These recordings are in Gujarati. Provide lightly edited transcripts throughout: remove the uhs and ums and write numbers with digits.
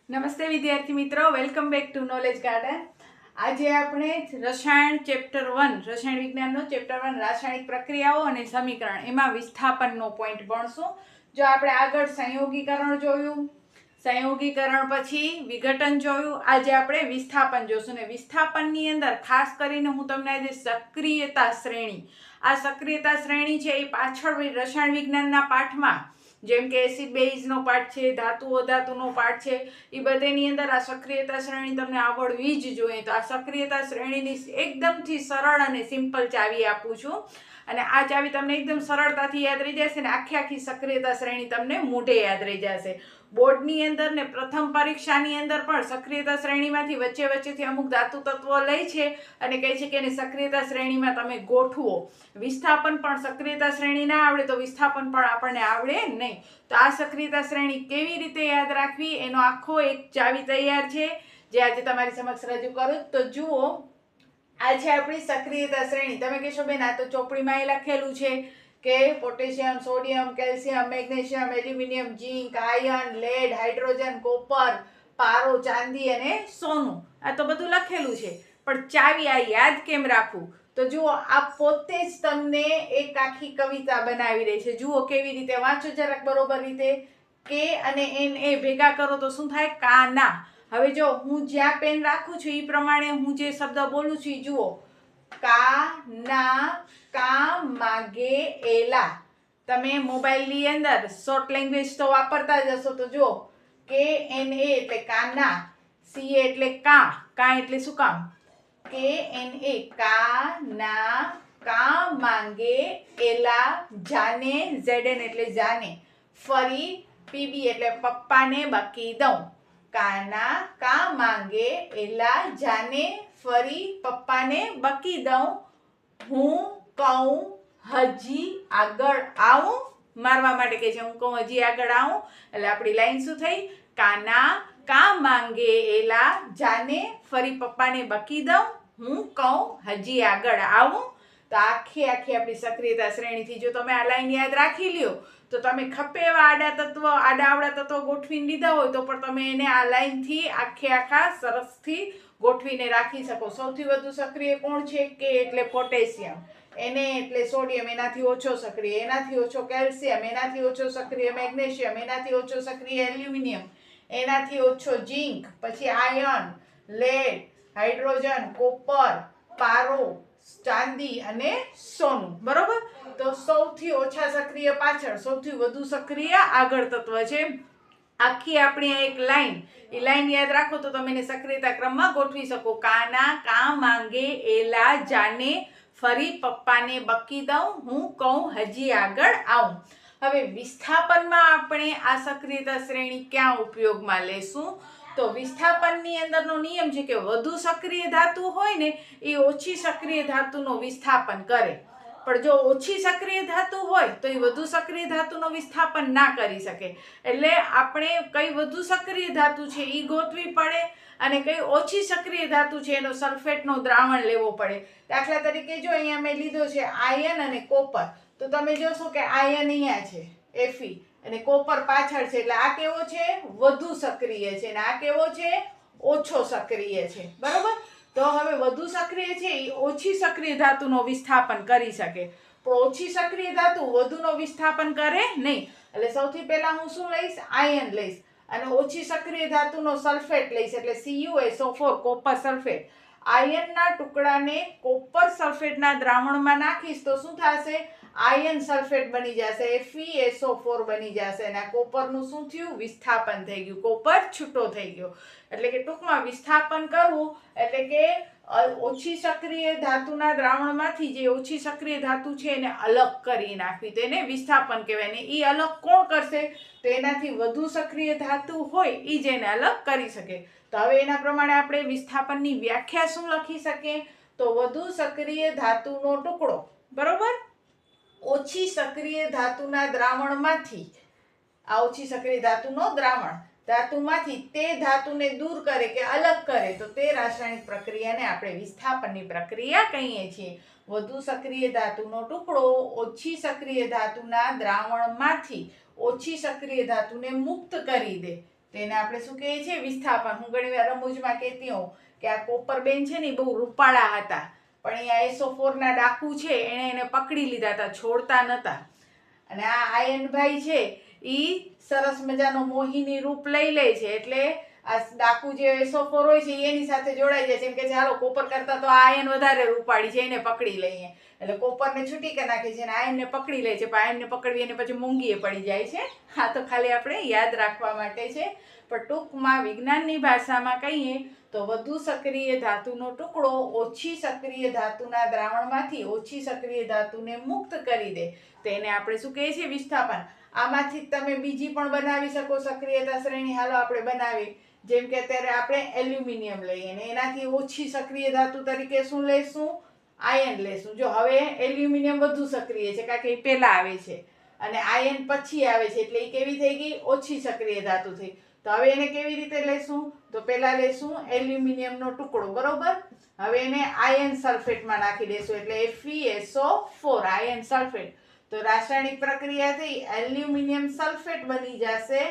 નમસ્તે વિદ્યાર્થી મિત્રો, welcome back to knowledge garden. આજે આપણે રસાયણ ચેપ્ટર 1 રસાયણ વિજ્ઞાનનો ચેપ્ટર 1 રાસાયણિક પ્રક્રિયાઓ અને સમીકરણ એમાં વિસ્થાપનનો પોઈન્ટ ભણશું. જો આપણે આગળ સંયોગીકરણ જોયું, સંયોગીકરણ પછી વિઘટન જોયું, આજે આપણે વિસ્થાપન જોશું. ને વિસ્થાપનની અંદર ખાસ કરીને હું તમને આજે સક્રિયતા શ્રેણી, આ સક્રિયતા શ્રેણી છે એ પાછળ રસાયણ વિજ્ઞાનના પાઠમાં જેમ કે એસિડ બેઝનો પાઠ છે, ધાતુઓ ધાતુનો પાઠ છે, એ બધેની અંદર આ સક્રિયતા શ્રેણી તમને આવડવી જ જોઈએ. તો આ સક્રિયતા શ્રેણીની એકદમથી સરળ અને સિમ્પલ ચાવી આપું છું અને આ ચાવી તમને એકદમ સરળતાથી યાદ રહી જશે ને આખી સક્રિયતા શ્રેણી તમને મોઢે યાદ રહી જશે. બોર્ડની અંદર ને પ્રથમ પરીક્ષાની અંદર પણ સક્રિયતા શ્રેણીમાંથી વચ્ચેથી અમુક ધાતુ તત્વો લે છે અને કહે છે કે એને સક્રિયતા શ્રેણીમાં તમે ગોઠવો. વિસ્થાપન પણ સક્રિયતા શ્રેણી ના આવડે તો વિસ્થાપન પણ આપણને આવડે નહીં. તો આ સક્રિયતા શ્રેણી કેવી રીતે યાદ રાખવી એનો આખો એક ચાવી તૈયાર છે જે આજે તમારી સમક્ષ રજૂ કરું. તો જુઓ, આ છે આપણી સક્રિયતા શ્રેણી. તમે કહેશો બેન આ તો ચોપડીમાં એ લખેલું છે કે potassium, sodium, calcium, magnesium, aluminium, zinc, iron, lead, hydrogen, copper, પારો, ચાંદી અને સોનું. આ તો બધું લખેલું છે, પણ ચાવી આ યાદ કેમ રાખવું? તો જુઓ, આ પોતે જ તમને એક આખી કવિતા બનાવી રહી છે. જુઓ કેવી રીતે, વાંચો જરાક બરોબર રીતે. કે અને એન એ ભેગા કરો તો શું થાય? કાના. હવે જો હું જ્યાં પેન રાખું છું એ પ્રમાણે હું જે શબ્દ બોલું છું એ જુઓ. કા ના કા માગે એલા. તમે મોબાઈલની અંદર શોર્ટ લેંગ્વેજ તો વાપરતા જ હશો. તો જુઓ, કે એન એ એટલે કાના, સી એટલે કા એટલે શું કામ? કે એન એ કા ના કા માંગે એલા જાને, ઝેડ એન એટલે જાને, ફરી પીબી એટલે પપ્પાને બકી દઉં. કાના કા માંગે એલા જાને, ફરી પપ્પાને બકી દઉં. હું કહું હજી આગળ આવું. મારવા માટે કહે છે, હું કહું હજી આગળ આવું. એટલે આપણી લાઈન શું થઈ? કાના કા માંગે એલા જાને, ફરી પપ્પાને બકી દઉં. હું કહું હજી આગળ આવું. તો આખી આપણી સક્રિયતા શ્રેણીથી જો તમે આ લાઈન યાદ રાખી લ્યો તો તમે ખપે એવા આડા તત્વો ગોઠવીને લીધા હોય તો પણ તમે એને આ લાઈનથી આખા સરસથી ગોઠવીને રાખી શકો. સૌથી વધુ સક્રિય કોણ છે? કે એટલે પોટેશિયમ, એને એટલે સોડિયમ, એનાથી ઓછો સક્રિય, એનાથી ઓછો કેલ્શિયમ, એનાથી ઓછો સક્રિય મેગ્નેશિયમ, એનાથી ઓછો સક્રિય એલ્યુમિનિયમ, એનાથી ઓછો ઝીંક, પછી આયર્ન, લેડ, હાઇડ્રોજન, કોપર, પારો, ચાંદી અને સોનું. બરોબર? તો સૌથી ઓછા સક્રિય પાછળ, સૌથી વધુ સક્રિય આગળ તત્વ છે. આખી આપણી એક લાઈન, એ લાઈન યાદ રાખો તો તમે એને સક્રિયતા ક્રમમાં ગોઠવી શકો. કાના કા માંગે એલા જાને, ફરી પપ્પાને બકી દઉં. હું કહું હજી આગળ આવું. હવે વિસ્થાપનમાં આપણે આ સક્રિયતા શ્રેણી ક્યાં ઉપયોગમાં લેશું? તો વિસ્થાપનની અંદરનો નિયમ છે કે વધુ સક્રિય ધાતુ હોય ને એ ઓછી સક્રિય ધાતુનો વિસ્થાપન કરે. પણ જો ઓછી સક્રિય ધાતુ હોય તો એ વધુ સક્રિય ધાતુનો વિસ્થાપન ના કરી શકે. એટલે આપણે કઈ વધુ સક્રિય ધાતુ છે એ ગોતવી પડે અને કઈ ઓછી સક્રિય ધાતુ છે એનો સલ્ફેટનો દ્રાવણ લેવો પડે. દાખલા તરીકે જો અહીંયા મેં લીધો છે આયર્ન અને કોપર, તો તમે જોશો કે આયર્ન અહીંયા છે Fe અને કોપર પાછળ છે. એટલે આ કેવો છે? વધુ સક્રિય છે અને આ કેવો છે? ઓછો સક્રિય છે. બરોબર? તો હવે વધુ સક્રિય છે એ ઓછી સક્રિય ધાતુનો વિસ્થાપન કરી શકે, પણ ઓછી સક્રિય ધાતુ વધુનો વિસ્થાપન કરે નહીં. એટલે સૌથી પહેલા હું શું લઈશ? આયર્ન લઈશ અને ઓછી સક્રિય ધાતુનો સલ્ફેટ લઈશ એટલે CuSO4 કોપર સલ્ફેટ. આયર્નના ટુકડાને કોપર સલ્ફેટના દ્રાવણમાં નાખીશ તો શું થશે? આયર્ન સલ્ફેટ બની જશે, FeSO4 બની જશે અને આ કોપરનું શું થયું? વિસ્થાપન થઈ ગયું, કોપર છૂટો થઈ ગયો. એટલે કે ટૂંકમાં વિસ્થાપન કરવું એટલે કે ઓછી સક્રિય ધાતુના દ્રાવણમાંથી જે ઓછી સક્રિય ધાતુ છે એને અલગ કરી નાખવી, તો એને વિસ્થાપન કહેવાય. ને એ અલગ કોણ કરશે? તો એનાથી વધુ સક્રિય ધાતુ હોય એ જ એને અલગ કરી શકે. તો હવે એના પ્રમાણે આપણે વિસ્થાપનની વ્યાખ્યા શું લખી શકીએ? તો વધુ સક્રિય ધાતુનો ટુકડો, બરોબર, ઓછી સક્રિય ધાતુના દ્રાવણમાંથી, આ ઓછી સક્રિય ધાતુનો દ્રાવણ ધાતુમાંથી તે ધાતુને દૂર કરે કે અલગ કરે તો તે રાસાયણિક પ્રક્રિયાને આપણે વિસ્થાપનની પ્રક્રિયા કહીએ છીએ. વધુ સક્રિય ધાતુનો ટુકડો ઓછી સક્રિય ધાતુના દ્રાવણમાંથી ઓછી સક્રિય ધાતુને મુક્ત કરી દે તો એને આપણે શું કહીએ છીએ? વિસ્થાપન. હું ઘણી વાર રમૂજમાં કહેતી હોઉં કે આ કોપર બેન છે ને બહુ રૂપાળા હતા, પણ અહીંયા SO4 ના ડાકુ છે એને પકડી લીધા હતા, છોડતા નહોતા. અને આ આયનભાઈ છે ઈ સરસ મજાનો મોહિની રૂપ લઈ લે છે, એટલે આ ડાકુ જે SO4 હોય છે એની સાથે જોડાઈ જાય છે, એમ કે ચાલો કોપર કરતા તો આ આયન વધારે રૂપાળી છે, એને પકડી લઈએ. એટલે કોપરને છૂટી કરી નાખે છે અને આયનને પકડી લે છે, પણ આયનને પકડવી અને પછી મોંઘીએ પડી જાય છે. હા, તો ખાલી આપણે યાદ રાખવા માટે છે. પણ ટૂંકમાં વિજ્ઞાનની ભાષામાં કહીએ તો વધુ સક્રિય ધાતુનો ટુકડો ઓછી સક્રિય ધાતુના દ્રાવણમાંથી ઓછી સક્રિય ધાતુને મુક્ત કરી દે, તેને આપણે શું કહીએ છીએ? વિસ્થાપન. આમાંથી તમે બીજી પણ બનાવી શકો સક્રિયતા શ્રેણી. હાલો આપણે બનાવી. જેમ કે અત્યારે આપણે એલ્યુમિનિયમ લઈએ ને એનાથી ઓછી સક્રિય ધાતુ તરીકે શું લેશું? આયન લેશું. જો હવે એલ્યુમિનિયમ વધુ સક્રિય છે કારણ કે એ પહેલા આવે છે અને આયન પછી આવે છે, એટલે એ કેવી થઈ ગઈ? ઓછી સક્રિય ધાતુ થઈ. તો હવે એને કેવી રીતે લેશું? તો પહેલા લેશું એલ્યુમિનિયમનો ટુકડો, બરોબર. હવે એને આયન સલ્ફેટમાં નાખી દેશું, એટલે FeSO4 આયન સલ્ફેટ. તો રાસાયણિક પ્રક્રિયાથી એલ્યુમિનિયમ સલ્ફેટ બની જશે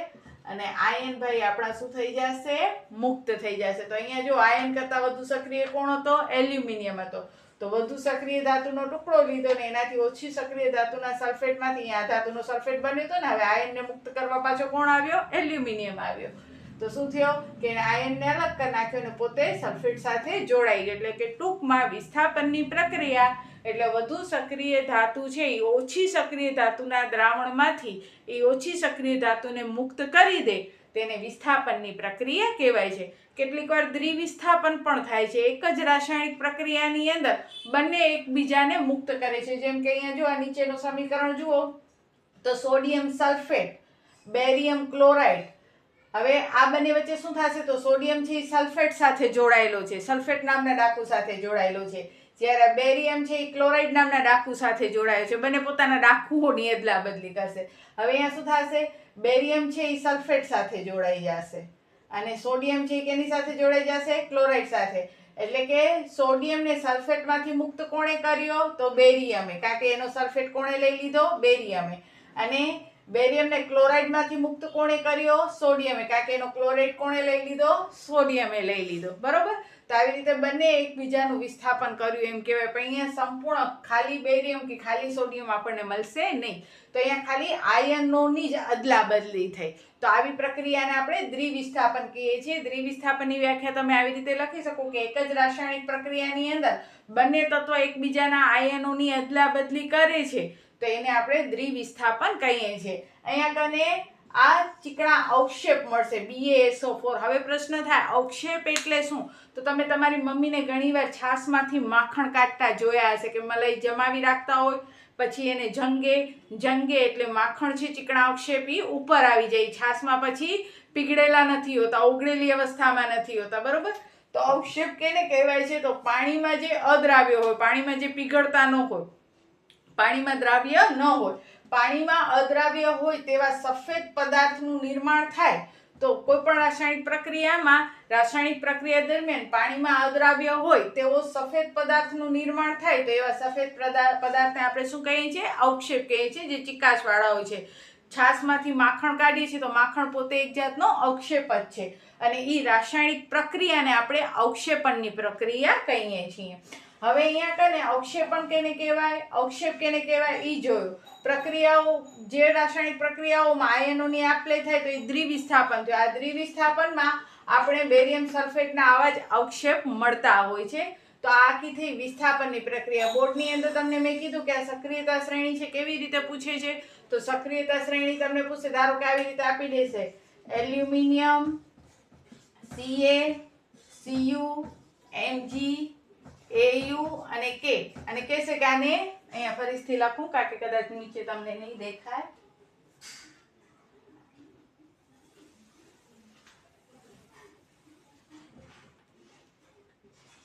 અને આયન ભાઈ આપણા શું થઈ જશે? મુક્ત થઈ જશે. તો અહીંયા જો આયન કરતા વધુ સક્રિય કોણ હતો? એલ્યુમિનિયમ હતો. તો વધુ સક્રિય ધાતુનો ટુકડો લીધો ને એનાથી ઓછી સક્રિય ધાતુના સલ્ફેટમાંથી આ ધાતુનો સલ્ફેટ બન્યો હતો ને, હવે આયનને મુક્ત કરવા પાછો કોણ આવ્યો? એલ્યુમિનિયમ આવ્યો. તો શું થયો કે આયનને અલગ કરી નાખ્યો અને પોતે સલ્ફેટ સાથે જોડાઈ ગયો. એટલે કે ટૂંકમાં વિસ્થાપનની પ્રક્રિયા એટલે વધુ સક્રિય ધાતુ છે એ ઓછી સક્રિય ધાતુના દ્રાવણમાંથી એ ઓછી સક્રિય ધાતુને મુક્ત કરી દે, તેને વિસ્થાપનની પ્રક્રિયા કહેવાય છે. કેટલીક વાર દ્વિવિસ્થાપન પણ થાય છે. એક જ રાસાયણિક પ્રક્રિયાની અંદર બંને એકબીજાને મુક્ત કરે છે. જેમ કે અહીંયા જો આ નીચેનું સમીકરણ જુઓ તો સોડિયમ સલ્ફેટ, બેરિયમ ક્લોરાઇડ. હવે આ બંને વચ્ચે શું થશે? તો સોડિયમ છે એ સલ્ફેટ સાથે જોડાયેલો છે, સલ્ફેટ નામના ડાકુ સાથે જોડાયેલો છે, જ્યારે બેરિયમ છે એ ક્લોરાઇડ નામના ડાકુ સાથે જોડાયો છે. બંને પોતાના ડાકુઓની અદલા બદલી કરશે. હવે અહીંયા શું થશે? બેરિયમ છે એ સલ્ફેટ સાથે જોડાઈ જશે અને સોડિયમ છે એ કેની સાથે જોડાઈ જશે? ક્લોરાઇડ સાથે. એટલે કે સોડિયમને સલ્ફેટમાંથી મુક્ત કોણે કર્યો? તો બેરિયમે, કારણ કે એનો સલ્ફેટ કોણે લઈ લીધો? બેરિયમે. અને બેરિયમને ક્લોરાઇડમાંથી મુક્ત કોણે કર્યો? સોડિયમે, કારણ કે એનો ક્લોરાઇડ કોણે લઈ લીધો? સોડિયમે લઈ લીધો, બરોબર. તો આવી રીતે બંને એકબીજાનું વિસ્થાપન કર્યું એમ કહેવાય. પણ અહીંયા સંપૂર્ણ ખાલી બેરિયમ કે ખાલી સોડિયમ આપણને મળશે નહીં. તો અહીંયા ખાલી આયનોની જ અદલા બદલી થઈ. તો આવી પ્રક્રિયાને આપણે દ્વિવિસ્થાપન કહીએ છીએ. દ્વિવિસ્થાપનની વ્યાખ્યા તમે આવી રીતે લખી શકો કે એક જ રાસાયણિક પ્રક્રિયાની અંદર બંને તત્વો એકબીજાના આયનોની અદલા બદલી કરે છે, તો એને આપણે દ્વિવિસ્થાપન કહીએ છીએ. અહીંયા કને આ ચીકણા અવક્ષેપ મળશે, BaSO4. હવે પ્રશ્ન થાય અવક્ષેપ એટલે શું? તો તમે તમારી મમ્મીને ઘણીવાર છાશમાંથી માખણ કાઢતા જોયા હશે કે મલાઈ જમાવી રાખતા હોય, પછી એને જંગે એટલે માખણ છે ચીકણા અવક્ષેપ ઉપર આવી જાય છાશમાં, પછી પીગળેલા નથી હોતા, ઓગળેલી અવસ્થામાં નથી હોતા, બરોબર. તો અવક્ષેપ કેને કહેવાય છે? તો પાણીમાં જે અદ્રાવ્ય હોય, પાણીમાં જે પીગળતા ન હોય, પાણીમાં દ્રાવ્ય ન હોય, પાણીમાં અદ્રાવ્ય હોય તેવા સફેદ પદાર્થનું નિર્માણ થાય. તો કોઈ પણ રાસાયણિક પ્રક્રિયામાં, રાસાયણિક પ્રક્રિયા દરમિયાન પાણીમાં અદ્રાવ્ય હોય તેવો સફેદ પદાર્થનું નિર્માણ થાય, તો એવા સફેદ પદાર્થને આપણે શું કહીએ છીએ? અવક્ષેપ કહીએ છીએ, જે ચિકાસવાળા હોય છે. છાશમાંથી માખણ કાઢીએ છીએ તો માખણ પોતે એક જાતનો અવક્ષેપ જ છે અને એ રાસાયણિક પ્રક્રિયાને આપણે અવક્ષેપણની પ્રક્રિયા કહીએ છીએ. હવે અહીંયા કને અવક્ષેપણ કેને કહેવાય, અવક્ષેપ કેને કહેવાય એ જોયું. પ્રક્રિયાઓ, જે રાસાયણિક પ્રક્રિયાઓમાં આયનોની આપ-લે થાય તો એ દ્વિવિસ્થાપન થયું. આ દ્વિવિસ્થાપનમાં આપણે બેરિયમ સલ્ફેટના આવા જ અવક્ષેપ મળતા હોય છે. તો આ આખી થઈ વિસ્થાપનની પ્રક્રિયા. બોર્ડની અંદર તમને મેં કીધું કે આ સક્રિયતા શ્રેણી છે, કેવી રીતે પૂછે છે? તો સક્રિયતા શ્રેણી તમને પૂછે, ધારો કે આવી રીતે આપી દેશે aluminium, Ca, Cu, Mg, Au અને K, અને કહેશે કે આને અહીંયા ફરીથી લખું કારણ કે કદાચ નીચે તમને નહીં દેખાય.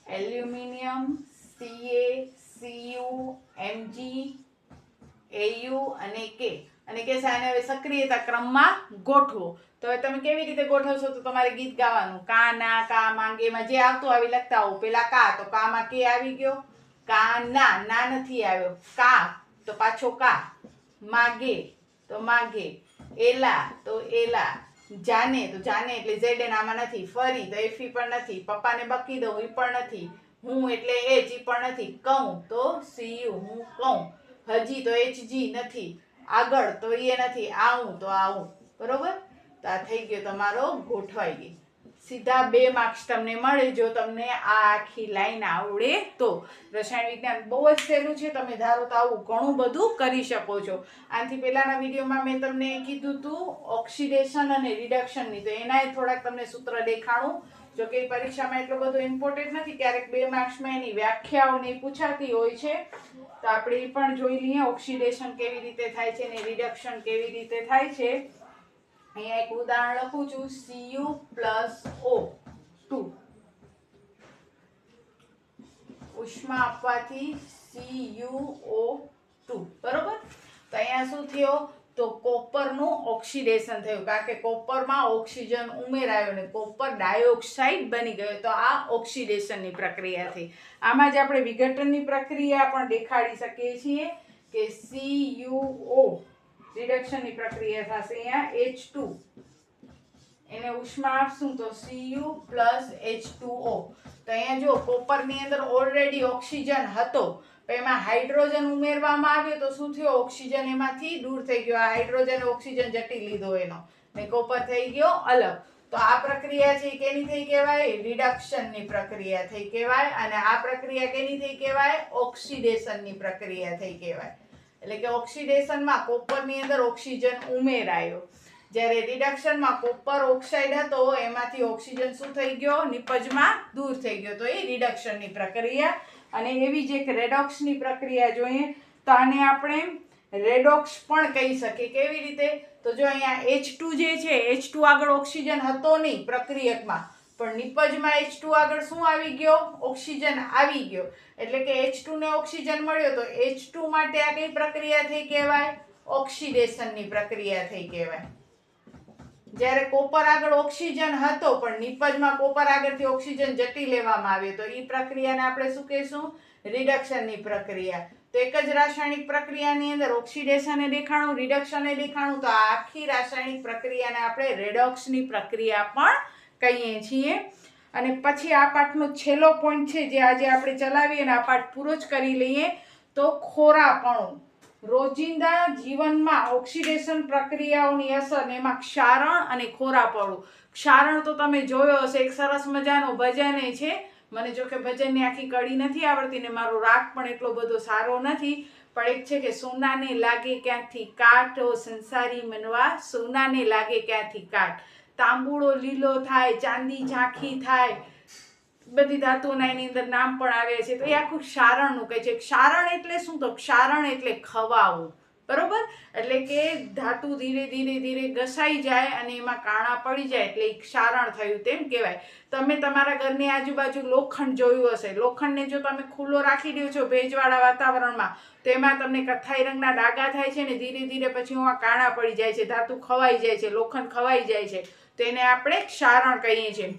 Aluminium, Ca, Cu, Mg, Au અને K, અને કહેશે આને હવે સક્રિયતા ક્રમમાં ગોઠવો. તો હવે તમે કેવી રીતે ગોઠવશો? તો તમારે ગીત ગાવાનું, કા ના કા માંગેમાં જે આવતું આવી લખતા આવો. પેલા કા, તો કામાં કે આવી ગયો, કા ના નથી આવ્યો, કા તો પાછો કા, માગે તો માગે, એલા તો એલા, જાને, તો જાને એટલે ZN આમાં નથી, ફરી તો FE પણ નથી, પપ્પાને બકી દઉં એ પણ નથી, હું એટલે H ઈ પણ નથી, કહું તો CU હું કહું, હજી તો HG નથી, આગળ તો એ નથી, આવું તો આવું. બરોબર? તો આ થઈ ગયો તમારો ગોઠવાઈ ગઈ. સીધા 2 માર્ક્સ તમને મળે જો તમને આ આખી લાઈન આવડે તો. રસાયણ વિજ્ઞાન બહુ જ સહેલું છે, તમે ધારો તો આવું ઘણું બધું કરી શકો છો. આનાથી પહેલાના વિડીયોમાં મેં તમને કીધું હતું ઓક્સિડેશન અને રિડક્શનની, તો એનાય થોડાક તમને સૂત્ર દેખાડું. જો કે પરીક્ષામાં એટલો બધો ઇમ્પોર્ટન્ટ નથી, ક્યારેક 2 માર્ક્સમાં એની વ્યાખ્યાઓને પૂછાતી હોય છે, તો આપણે એ પણ જોઈ લઈએ ઓક્સિડેશન કેવી રીતે થાય છે અને રિડક્શન કેવી રીતે થાય છે. અહીંયા એક ઉદાહરણ લખું છું, Cu+O2 ઉષ્મા આપવાથી CuO2. બરોબર? તો અહીંયા શું થયો? તો કોપરનું ઓક્સિડેશન થયું, કારણ કે કોપરમાં ઓક્સિજન ઉમેરાયો અને કોપર ડાયોક્સાઇડ બની ગયો, તો આ ઓક્સિડેશનની પ્રક્રિયા થઈ. આમાં જ આપણે વિઘટનની પ્રક્રિયા પણ દેખાડી શકીએ છીએ કે CuO રિડક્શનની પ્રક્રિયા થશે. અહીંયા H2 એને ઉષ્મા આપશું તો Cu+H2O. તો અહીંયા જો કોપરની અંદર ઓલરેડી ઓક્સિજન હતો, તો એમાં હાઇડ્રોજન ઉમેરવામાં આવ્યો તો શું થયો? ઓક્સિજન એમાંથી દૂર થઈ ગયો. આ હાઇડ્રોજન ઓક્સિજન જટી લીધો એનો ને કોપર થઈ ગયો અલગ. તો આ પ્રક્રિયા છે કેની થઈ કહેવાય? રિડક્શનની પ્રક્રિયા થઈ કહેવાય. અને આ પ્રક્રિયા કેની થઈ કહેવાય? ઓક્સિડેશનની પ્રક્રિયા થઈ કહેવાય. એટલે કે ઓક્સિડેશનમાં કોપરની અંદર ઓક્સિજન ઉમેરાયો, જ્યારે રિડક્શનમાં કોપર ઓક્સાઇડ હતો એમાંથી ઓક્સિજન શું થઈ ગયો? નિપજમાં દૂર થઈ ગયો, તો એ રિડક્શનની પ્રક્રિયા. અને એવી જ એક રેડોક્સની પ્રક્રિયા જોઈએ, તો આને આપણે રેડોક્સ પણ કહી શકીએ. કેવી રીતે? તો જો અહીંયા H2 જે છે, H2 આગળ ઓક્સિજન હતો નહીં પ્રક્રિયકમાં, પણ નિપજમાં H2 આગળ શું આવી ગયો? ઓક્સિજન આવી ગયો. એટલે કે H2 ને ઓક્સિજન મળ્યો, તો H2 માટે આ કઈ પ્રક્રિયા થઈ કહેવાય? ઓક્સિડેશનની પ્રક્રિયા થઈ કહેવાય. જ્યારે કોપર આગળ ઓક્સિજન હતો પણ નિપજમાં કોપર આગળથી ઓક્સિજન જટી લેવામાં આવ્યો, તો એ પ્રક્રિયાને આપણે શું કહીશું? રિડક્શનની પ્રક્રિયા. તો એક જ રાસાયણિક પ્રક્રિયાની અંદર ઓક્સિડેશને દેખાણું, રિડક્શને દેખાણું, તો આ આખી રાસાયણિક પ્રક્રિયાને આપણે રેડોક્સની પ્રક્રિયા પણ કહીએ છીએ. અને પછી આ પાઠનો છેલ્લો પોઈન્ટ છે જે આજે આપણે ચલાવીએ અને આ પાઠ પૂરો જ કરી લઈએ, તો ખોરાપણું. રોજિંદા જીવનમાં ઓક્સિડેશન પ્રક્રિયાઓની અસર, એમાં ક્ષારણ અને ખોરાપણું. ક્ષારણ તો તમે જોયો હશે, એક સરસ મજાનો ભજન છે. મને જો કે ભજનની આખી કડી નથી આવડતી ને મારો રાગ પણ એટલો બધો સારો નથી, પણ એક છે કે સોનાને લાગે ક્યાંથી કાટ, ઓ સંસારી મનવા સોનાને લાગે ક્યાંથી કાટ. તાંબુળો લીલો થાય, ચાંદી ઝાંખી થાય, બધી ધાતુઓના એની અંદર નામ પણ આવ્યા છે. તો એ આખું ક્ષારણનું કહે છે. ક્ષારણ એટલે શું? તો ક્ષારણ એટલે ખવાવું. બરોબર? એટલે કે ધાતુ ધીરે ધીરે ધીરે ઘસાઈ જાય અને એમાં કાણા પડી જાય એટલે એ ક્ષારણ થયું તેમ કહેવાય. તમે તમારા ઘરની આજુબાજુ લોખંડ જોયું હશે. લોખંડને જો તમે ખુલ્લો રાખી દો છો ભેજવાળા વાતાવરણમાં, તો એમાં તમને કથ્થાઈ રંગના ડાઘા થાય છે ને ધીરે ધીરે પછી એમાં કાણા પડી જાય છે, ધાતુ ખવાઈ જાય છે, લોખંડ ખવાઈ જાય છે. તો એને આપણે ક્ષારણ કહીએ છીએ.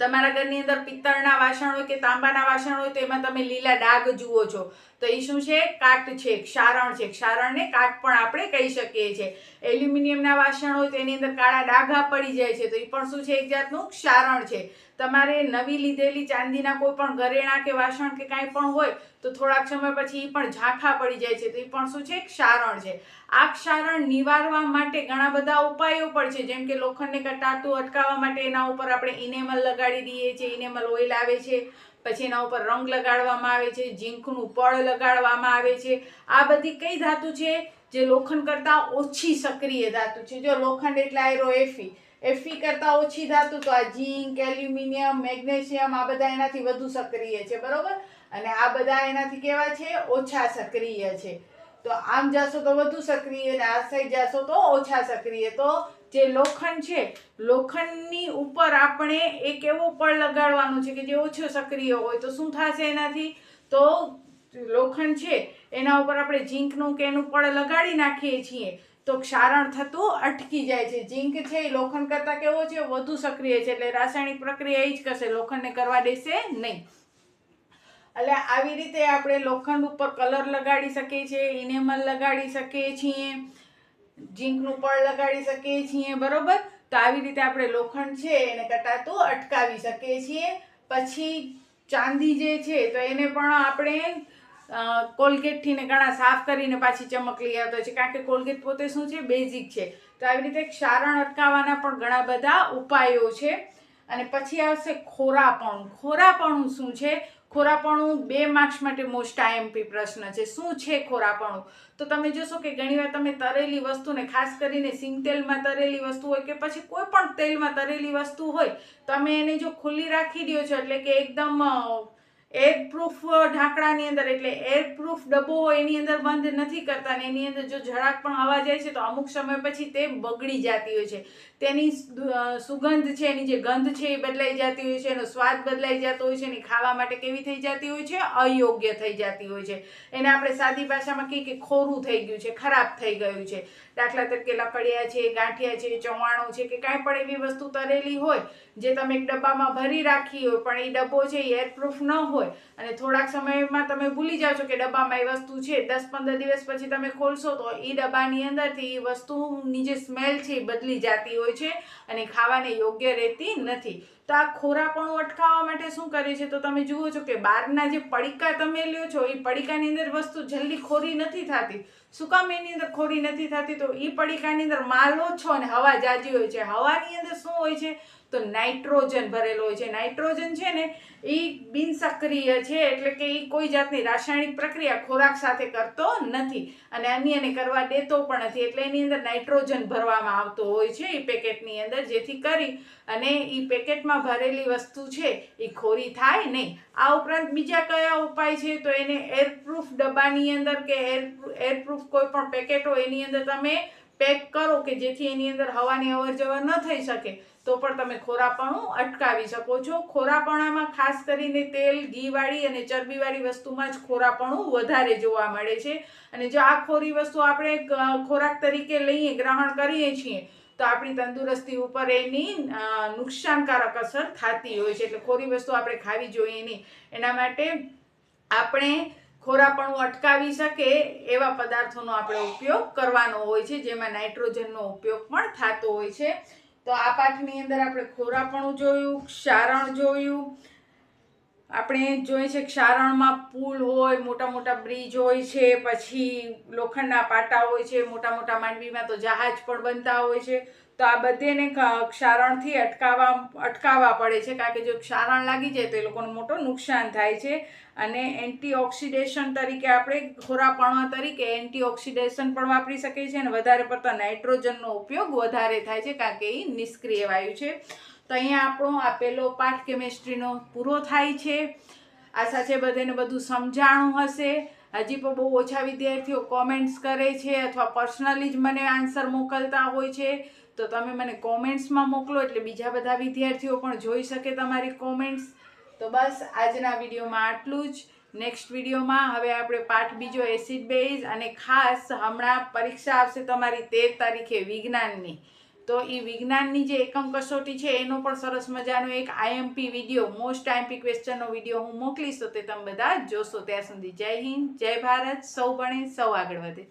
તમારા ઘરની અંદર પિત્તળના વાસણ હોય કે તાંબાના વાસણ હોય તો એમાં તમે લીલા ડાઘ જુઓ છો, તો એ શું છે? કાટ છે, ક્ષારણ છે. ક્ષારણને કાટ પણ આપણે કહી શકીએ છીએ. એલ્યુમિનિયમના વાસણ હોય તો એની અંદર કાળા ડાઘા પડી જાય છે, તો એ પણ શું છે? એક જાતનું ક્ષારણ છે. તમારે નવી લીધેલી ચાંદીના કોઈ પણ ઘરેણા કે વાસણ કે કાંઈ પણ હોય તો થોડાક સમય પછી એ પણ ઝાંખા પડી જાય છે, તો એ પણ શું છે? ક્ષારણ છે. આ ક્ષારણ નિવારવા માટે ઘણા બધા ઉપાયો પણ છે, જેમ કે લોખંડને કટાતું અટકાવવા માટે એના ઉપર આપણે ઇનેમલ લગાડી દઈએ છીએ, ઇનેમલ ઓઇલ આવે છે. પછી એના ઉપર રંગ લગાડવામાં આવે છે, ઝીંકનું પડ લગાડવામાં આવે છે. આ બધી કઈ ધાતુ છે? જે લોખંડ કરતાં ઓછી સક્રિય ધાતુ છે. જો લોખંડ એટલે આયરો Fe કરતાં ઓછી ધાતુ, તો આ ઝીંક, એલ્યુમિનિયમ, મેગ્નેશિયમ આ બધા એનાથી વધુ સક્રિય છે. બરોબર? અને આ બધા એનાથી કેવા છે? ઓછા સક્રિય છે. તો આમ જાશો તો વધુ સક્રિય અને આ સાઈડ જાશો તો ઓછા સક્રિય. તો જે લોખંડ છે, લોખંડની ઉપર આપણે એક એવો પડ લગાડવાનો છે કે જે ઓછો સક્રિય હોય, તો શું થશે એનાથી? તો લોખંડ છે એના ઉપર આપણે ઝીંકનું કે એનું પડ લગાડી નાખીએ છીએ તો ક્ષારણ થતું અટકી જાય છે. ઝીંક છે એ લોખંડ કરતાં કેવો છે? વધુ સક્રિય છે. એટલે રાસાયણિક પ્રક્રિયા એ જ કરશે, લોખંડને કરવા દેશે નહીં. એટલે આવી રીતે આપણે લોખંડ ઉપર કલર લગાડી શકીએ છીએ, ઇનેમલ લગાડી શકીએ છીએ, ઝીંકનું પડ લગાડી શકીએ છીએ. બરોબર? તો આવી રીતે આપણે લોખંડ છે એને કટાતું અટકાવી શકીએ છીએ. પછી ચાંદી જે છે તો એને પણ આપણે કોલગેટથી ને ઘણા સાફ કરીને પાછી ચમક લઈ આવતા છે, કારણ કે કોલગેટ પોતે શું છે, બેઝિક છે. તો આવી રીતે ક્ષારણ અટકાવવાના પણ ઘણા બધા ઉપાયો છે. અને પછી આવશે ખોરાપણું. ખોરાપણું શું છે? ખોરાપણું 2 માર્ક્સ માટે મોસ્ટ આઈએમપી પ્રશ્ન છે. શું છે ખોરાપણું? તો તમે જોશો કે ઘણીવાર તમે તળેલી વસ્તુને, ખાસ કરીને સિંગ તેલમાં તળેલી વસ્તુ હોય કે પછી કોઈ પણ તેલમાં તળેલી વસ્તુ હોય, તમે એને જો ખુલ્લી રાખી દો છો, એટલે કે એકદમ એરપ્રૂફ ઢાંકણાની અંદર, એટલે એરપ્રૂફ ડબ્બો હોય એની અંદર બંધ નથી કરતા ને એની અંદર જો જરાક પણ હવા જાય છે તો અમુક સમય પછી તે બગડી જતી હોય છે. તેની સુગંધ છે, એની જે ગંધ છે એ બદલાઈ જતી હોય છે, એનો સ્વાદ બદલાઈ જતો હોય છે, એની ખાવા માટે કેવી થઈ જતી હોય છે? અયોગ્ય થઈ જતી હોય છે. એને આપણે સાદી ભાષામાં કહીએ કે ખોરું થઈ ગયું છે, ખરાબ થઈ ગયું છે. દાખલા તરીકે લકડિયા છે, ગાંઠિયા છે, ચવાણું છે કે કાંઈ પણ એવી વસ્તુ તળેલી હોય જે તમે એક ડબ્બામાં ભરી રાખી હોય, પણ એ ડબ્બો છે એ એરપ્રૂફ ન હોય અને થોડાક સમયમાં તમે ભૂલી જાઓ છો કે ડબ્બામાં એ વસ્તુ છે, 10-15 દિવસ પછી તમે ખોલશો તો એ ડબ્બાની અંદરથી એ વસ્તુની જે સ્મેલ છે એ બદલી જતી હોય છે અને ખાવાને યોગ્ય રહેતી નથી. તો આ ખોરાપણું અટકાવવા માટે શું કરે છે? તો તમે જુઓ છો કે બહારના જે પડીકા તમે લ્યો છો એ પડીકાની અંદર વસ્તુ જલ્દી ખોરી નથી થતી. શું કામ એની અંદર ખોરી નથી થતી? તો એ પડીકાની અંદર માલ ઓછો અને હવા જાજી હોય છે. હવાની અંદર શું હોય છે? તો નાઇટ્રોજન ભરેલો હોય છે. નાઇટ્રોજન છે ને એ બિનસક્રિય છે, એટલે કે એ કોઈ જાતની રાસાયણિક પ્રક્રિયા ખોરાક સાથે કરતો નથી અને અન્યને કરવા દેતો પણ નથી. એટલે એની અંદર નાઇટ્રોજન ભરવામાં આવતો હોય છે એ પેકેટની અંદર, જેથી કરી અને એ પેકેટમાં ભરેલી વસ્તુ છે એ ખોરી થાય નહીં. આ ઉપરાંત બીજા કયા ઉપાય છે? તો એને એરપ્રૂફ ડબ્બાની અંદર કે એરપ્રૂફ કોઈ પણ પેકેટ હોય એની અંદર તમે પેક કરો કે જેથી એની અંદર હવાની અવર જવર ન થઈ શકે, તો પણ તમે ખોરાપણું અટકાવી શકો છો. ખોરાપણામાં ખાસ કરીને તેલ, ઘીવાળી અને ચરબીવાળી વસ્તુમાં જ ખોરાપણું વધારે જોવા મળે છે. અને જો આ ખોરી વસ્તુ આપણે ખોરાક તરીકે લઈએ, ગ્રહણ કરીએ છીએ, તો આપણી તંદુરસ્તી ઉપર એની નુકસાનકારક અસર થતી હોય છે. એટલે ખોરી વસ્તુ આપણે ખાવી જોઈએ નહીં. એના માટે આપણે ખોરાપણું અટકાવી શકે એવા પદાર્થોનો આપણે ઉપયોગ કરવાનો હોય છે, જેમાં નાઇટ્રોજનનો ઉપયોગ પણ થતો હોય છે. તો આ પાઠની અંદર આપણે ખોરાપણું જોયું, ક્ષારણ જોયું. આપણે જોઈએ છે ક્ષારણમાં પુલ હોય, મોટા મોટા બ્રિજ હોય છે, પછી લોખંડના પાટા હોય છે, મોટા મોટા માંડવીમાં તો જહાજ પણ બનતા હોય છે. તો આ બધેને ક્ષારણથી અટકાવવા પડે છે, કારણ કે જો ક્ષારણ લાગી જાય તો એ લોકોને મોટું નુકસાન થાય છે. અને એન્ટીઓક્સિડેશન તરીકે આપણે ખોરાપણા તરીકે એન્ટીઓક્સિડેશન પણ વાપરી શકીએ છીએ અને વધારે પડતા નાઇટ્રોજનનો ઉપયોગ વધારે થાય છે, કારણ કે એ નિષ્ક્રિય વાયુ છે. તો અહીંયા આપણો આ પહેલો પાઠ કેમેસ્ટ્રીનો પૂરો થાય છે. આશા છે બધાને બધું સમજાણું હશે. હજી પણ બહુ ઓછા વિદ્યાર્થીઓ કોમેન્ટ્સ કરે છે અથવા પર્સનલી જ મને આન્સર મોકલતા હોય છે. તો તમે મને કોમેન્ટ્સમાં મોકલો એટલે બીજા બધા વિદ્યાર્થીઓ પણ જોઈ શકે તમારી કોમેન્ટ્સ. તો બસ આજના વિડીયોમાં આટલું જ. નેક્સ્ટ વિડીયોમાં હવે આપણે પાઠ બીજો એસિડ બેઝ, અને ખાસ હમણાં પરીક્ષા આવશે તમારી 13 તારીખે વિજ્ઞાનની. તો એ વિજ્ઞાનની જે એકમ કસોટી છે એનો પણ સરસ મજાનો એક આઈએમપી વિડીયો, મોસ્ટ આઈએમપી ક્વેશ્ચનનો વિડીયો હું મોકલીશ, તો તે તમે બધા જોશો. ત્યાં સુધી જય હિન્દ, જય ભારત. સૌ ભણે, સૌ આગળ વધે.